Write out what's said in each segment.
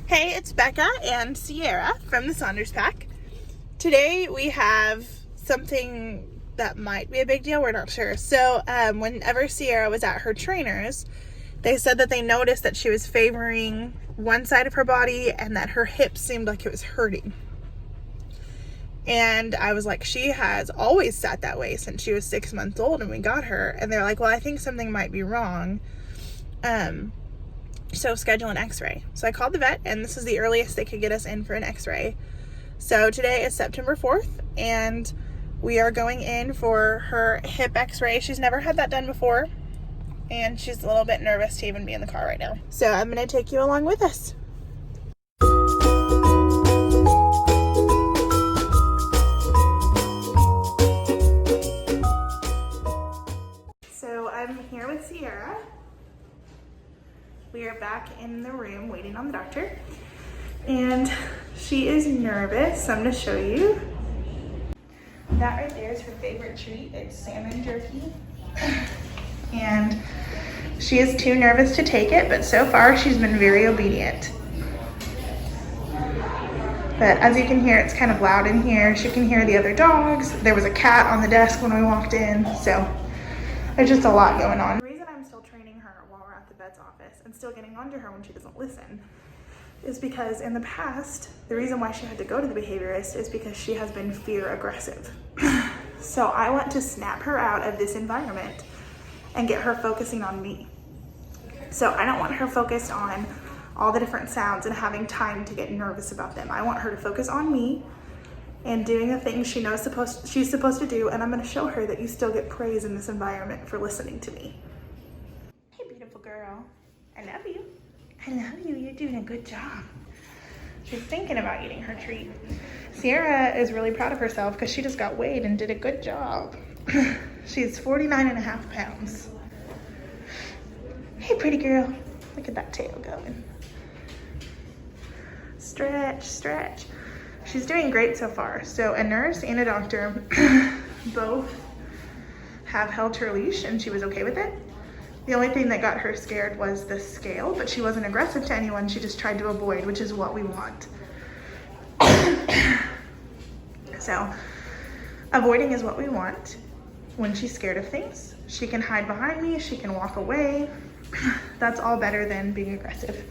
Hey, it's Becca and Sierra from the Saunders Pack. Today we have something that might be a big deal, we're not sure. So whenever Sierra was at her trainer's, they said that they noticed that she was favoring one side of her body and that her hip seemed like it was hurting. And I was like, she has always sat that way since she was 6 months old and we got her. And they're like, well, I think something might be wrong. So schedule an x-ray. So I called the vet and this is the earliest they could get us in for an x-ray. So today is September 4th and we are going in for her hip x-ray. She's never had that done before and she's a little bit nervous to even be in the car right now. So I'm going to take you along with us. So I'm here with Sierra. We are back in the room waiting on the doctor and she is nervous, so I'm going to show you. That right there is her favorite treat. It's salmon jerky and she is too nervous to take it, but so far she's been very obedient. But as you can hear, it's kind of loud in here. She can hear the other dogs. There was a cat on the desk when we walked in, so there's just a lot going on. The reason I'm still training her while we're at the vet's office and still getting onto her when she doesn't listen is because in the past, the reason why she had to go to the behaviorist is because she has been fear aggressive. So I want to snap her out of this environment and get her focusing on me. So I don't want her focused on all the different sounds and having time to get nervous about them. I want her to focus on me and doing the things she knows she's supposed to do, and I'm gonna show her that you still get praise in this environment for listening to me. Hey, beautiful girl. I love you. I love you. You're doing a good job. She's thinking about eating her treat. Sierra is really proud of herself because she just got weighed and did a good job. She's 49.5 pounds. Hey, pretty girl. Look at that tail going. Stretch, stretch. She's doing great so far. So a nurse and a doctor both have held her leash and she was okay with it. The only thing that got her scared was the scale, but she wasn't aggressive to anyone. She just tried to avoid, which is what we want. So avoiding is what we want. When she's scared of things, she can hide behind me, she can walk away. That's all better than being aggressive.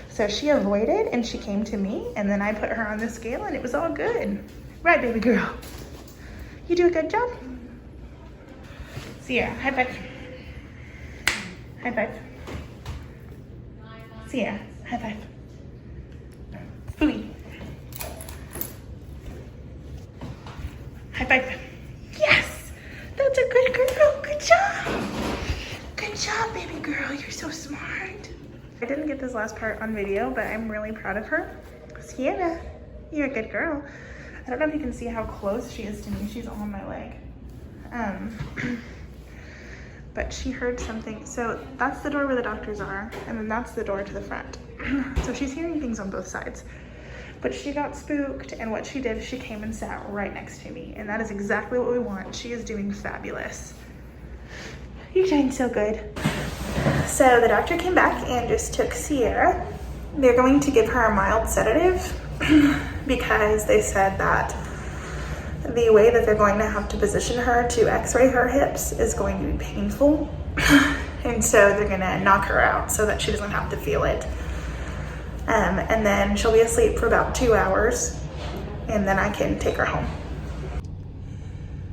So she avoided and she came to me and then I put her on the scale and it was all good. Right, baby girl? You do a good job? Sierra, high five. High five. Sierra, high five. Fooey. High five. Yes! That's a good girl. Good job. Good job, baby girl. You're so smart. I didn't get this last part on video, but I'm really proud of her. Sierra, you're a good girl. I don't know if you can see how close she is to me. She's on my leg. But she heard something. So that's the door where the doctors are, and then that's the door to the front. So she's hearing things on both sides. But she got spooked, and what she did is she came and sat right next to me, and that is exactly what we want. She is doing fabulous. You're doing so good. So the doctor came back and just took Sierra. They're going to give her a mild sedative because they said that the way that they're going to have to position her to x-ray her hips is going to be painful. And so they're gonna knock her out so that she doesn't have to feel it. And then she'll be asleep for about 2 hours and then I can take her home.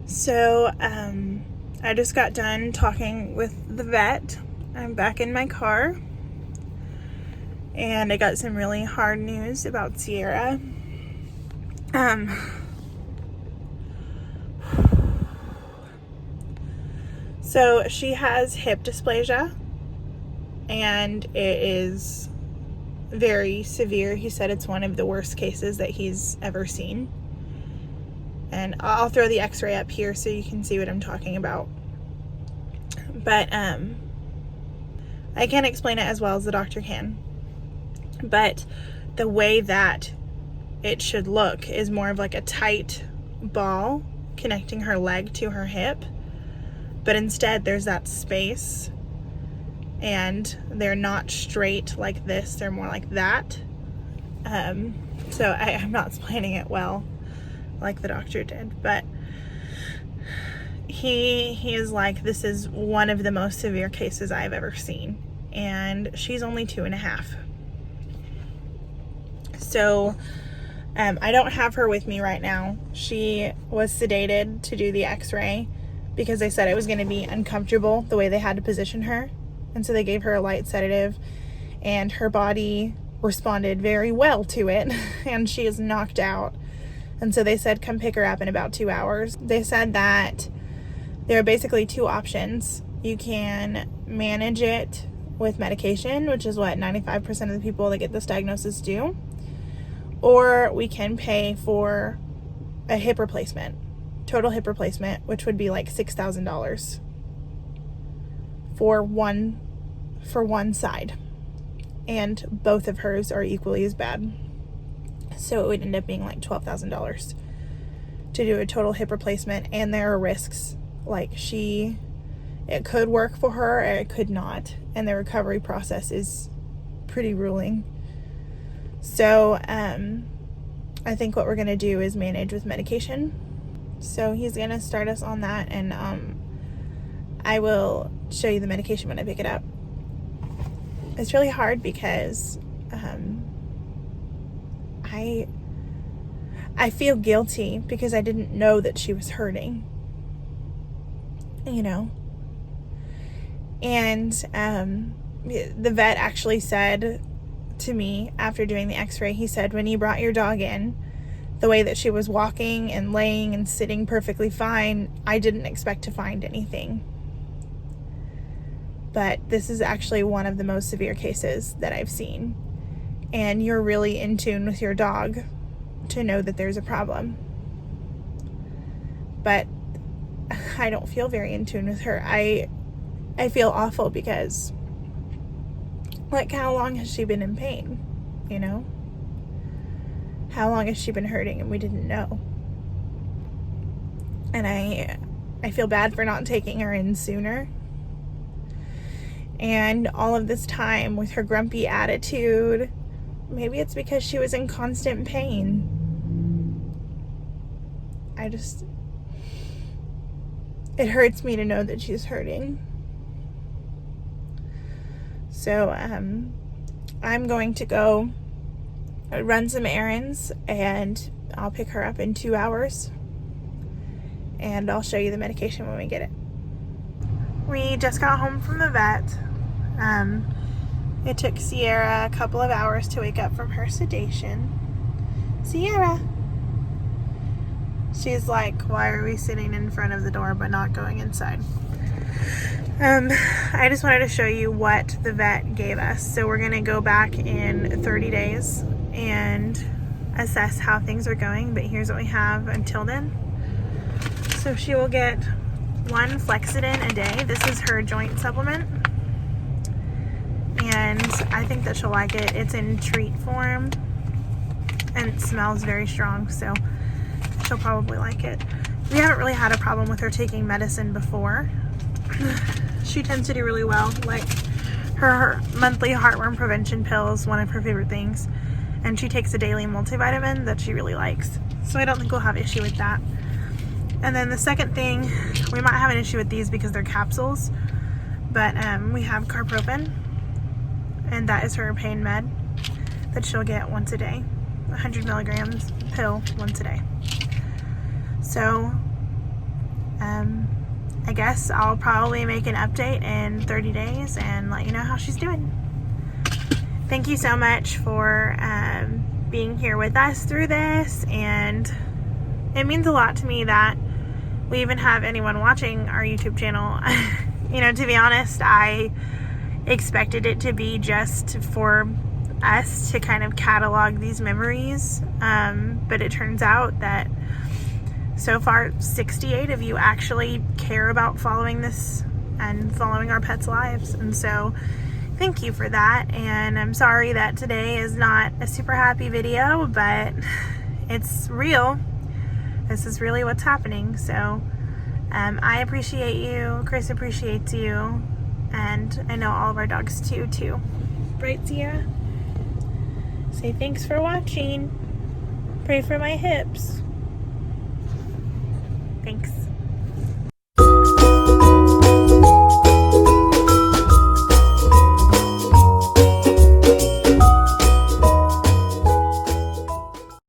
So I just got done talking with the vet. I'm back in my car and I got some really hard news about Sierra. So she has hip dysplasia and it is very severe. He said it's one of the worst cases that he's ever seen. And I'll throw the x-ray up here so you can see what I'm talking about. But I can't explain it as well as the doctor can. But the way that it should look is more of like a tight ball connecting her leg to her hip. But instead there's that space and they're not straight like this, they're more like that. So I'm not explaining it well like the doctor did, but he is like, this is one of the most severe cases I've ever seen, and she's only 2.5. So I don't have her with me right now. She was sedated to do the x-ray because they said it was going to be uncomfortable the way they had to position her, and so they gave her a light sedative, and her body responded very well to it and she is knocked out. And so they said come pick her up in about 2 hours. They said that there are basically 2 options. You can manage it with medication, which is what 95% of the people that get this diagnosis do, or we can pay for a hip replacement, total hip replacement, which would be like $6,000 for one side, and both of hers are equally as bad. So it would end up being like $12,000 to do a total hip replacement, and there are risks. Like it could work for her or it could not, and the recovery process is pretty grueling. So I think what we're going to do is manage with medication. So he's going to start us on that, and I will show you the medication when I pick it up. It's really hard because I feel guilty because I didn't know that she was hurting, you know. And the vet actually said to me after doing the x-ray, he said, when you brought your dog in, the way that she was walking and laying and sitting perfectly fine, I didn't expect to find anything. But this is actually one of the most severe cases that I've seen. And you're really in tune with your dog to know that there's a problem. But I don't feel very in tune with her. I feel awful because, like, how long has she been in pain, you know? How long has she been hurting and we didn't know? And I feel bad for not taking her in sooner. And all of this time with her grumpy attitude, maybe it's because she was in constant pain. It hurts me to know that she's hurting. So I'm going to go run some errands, and I'll pick her up in 2 hours, and I'll show you the medication when we get it. We just got home from the vet. It took Sierra a couple of hours to wake up from her sedation. Sierra! She's like, why are we sitting in front of the door but not going inside? I just wanted to show you what the vet gave us. So we're going to go back in 30 days and assess how things are going, but here's what we have until then. So she will get 1 Flexidin a day. This is her joint supplement, and I think that she'll like it. It's in treat form and it smells very strong, so she'll probably like it. We haven't really had a problem with her taking medicine before. She tends to do really well. Like her monthly heartworm prevention pill is one of her favorite things, and she takes a daily multivitamin that she really likes, so I don't think we'll have issue with that. And then the second thing, we might have an issue with these because they're capsules, but we have carprofen, and that is her pain med that she'll get once a day, 100 milligrams pill once a day. So I guess I'll probably make an update in 30 days and let you know how she's doing. Thank you so much for being here with us through this, and it means a lot to me that we even have anyone watching our YouTube channel. You know, to be honest, I expected it to be just for us to kind of catalog these memories, but it turns out that so far 68 of you actually care about following this and following our pets' lives, and so thank you for that. And I'm sorry that today is not a super happy video, but it's real. This is really what's happening. So I appreciate you, Chris appreciates you, and I know all of our dogs too. Right, Sierra? Say thanks for watching. Pray for my hips. Thanks.